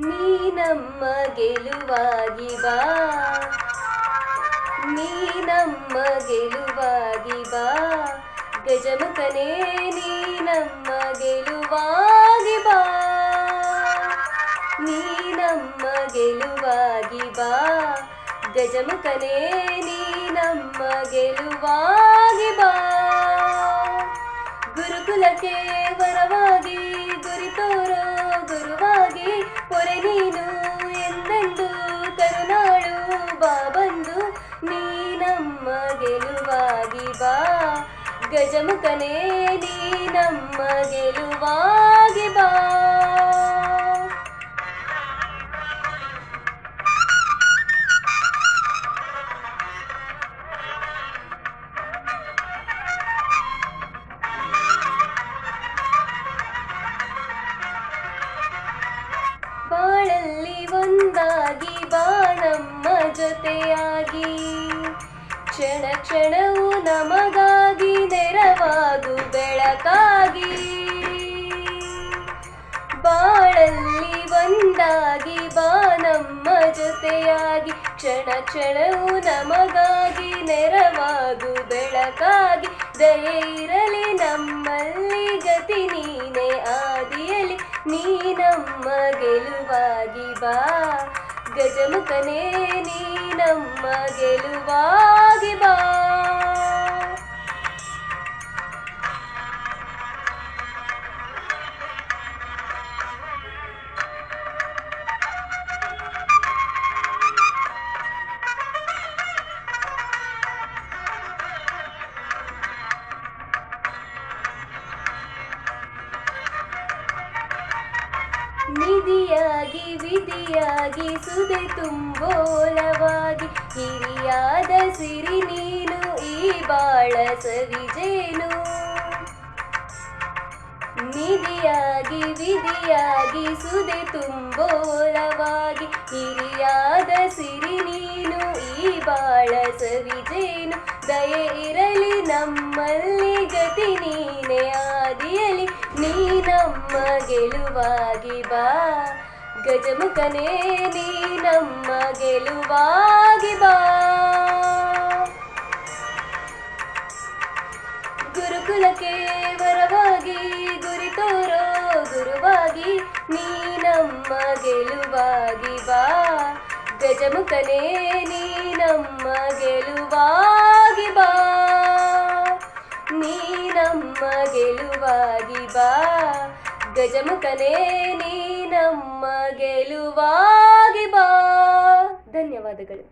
ನೀ ನಮ್ಮ ಗೆಲುವಾಗಿ ಬಾ, ನೀ ನಮ್ಮ ಗೆಲುವಾಗಿ ಬಾ, ಗಜಮುಖನೇ ನೀ ನಮ್ಮ ಗೆಲುವಾಗಿ ಬಾ, ನೀ ನಮ್ಮ ಗೆಲುವಾಗಿ ಬಾ, ಗಜಮುಖನೇ ನೀ ನಮ್ಮ ಗೆಲುವಾಗಿ ಬಾ. ಗುರುಕುಲಕ್ಕೆ ವರವಾಗಿ ಗುರಿ ತೋರೋ ಗುರುವಾಗಿ ಪೊರೆ ನೀನು ಎಂದೆಂದು ಕರುನಾಳು ಬಾ ಬಂದು, ನೀ ನಮ್ಮ ಗೆಲುವಾಗಿ ಬಾ, ಗಜಮುಖನೇ ನೀ ನಮ್ಮ ಗೆಲುವಾಗಿ ಬಾ. ಬಾಳಲ್ಲಿ ಒಂದಾಗಿ ಬಾ ನಮ್ಮ ಜೊತೆಯಾಗಿ, ಕ್ಷಣ ಕ್ಷಣವೂ ನಮಗಾಗಿ ನೆರವಾಗು ಬೆಳಕಾಗಿ. ಬಾಳಲ್ಲಿ ಒಂದಾಗಿ ಬಾ ನಮ್ಮ ಜೊತೆಯಾಗಿ, ಕ್ಷಣ ಕ್ಷಣವೂ ನಮಗಾಗಿ ನೆರವಾಗು ಬೆಳಕಾಗಿ. ದಯೆ ಇರಲಿ ನಮ್ಮಲ್ಲಿ ಗತಿ ನೀನೆ ಆದಿಯಲಿ, ನೀ ನಮ್ಮ ಗೆಲುವಾಗಿ ಬಾ, ಗಜಮುಖನೇ ನೀ ನಮ್ಮ ಗೆಲುವಾಗಿ ಬಾ. ನಿಧಿಯಾಗಿ ವಿಧಿಯಾಗಿ ಸುದೆ ತುಂಬೋಲವಾಗಿ, ಹಿರಿಯಾದ ಸಿರಿ ನೀನು ಈ ಬಾಳ ಸವಿಜೇನು. ನಿಧಿಯಾಗಿ ವಿಧಿಯಾಗಿ ಸುದೆ ತುಂಬೋಲವಾಗಿ, ಹಿರಿಯಾದ ಸಿರಿ ನೀನು ಈ ಬಾಳ ಸವಿಜೇನು. ದಯೆ ಇರಲಿ ನಮ್ಮಲ್ಲಿ ಗತಿ ನೀನೆ ಆದಿಯಲಿ, ನೀ ನಮ್ಮ ಗೆಲುವಾಗಿ ಬಾ, ಗಜಮುಖನೇ ನೀ ನಮ್ಮ ಗೆಲುವಾಗಿ ಬಾ. ಗುರುಕುಲಕ್ಕೆ ವರವಾಗಿ ಗುರಿ ತೋರೋ ಗುರುವಾಗಿ, ನೀ ನಮ್ಮ ಗೆಲುವಾಗಿ ಬಾ, ಗಜಮುಖನೇ ನೀ ನಮ್ಮ ಗೆಲುವಾಗಿ ಬಾ, ನೀ ನಮ್ಮ ಗೆಲುವಾಗಿ ಬಾ, ಗಜಮುಖನೇ ನೀ ನಮ್ಮ ಗೆಲುವಾಗಿ ಬಾ. ಧನ್ಯವಾದಗಳು.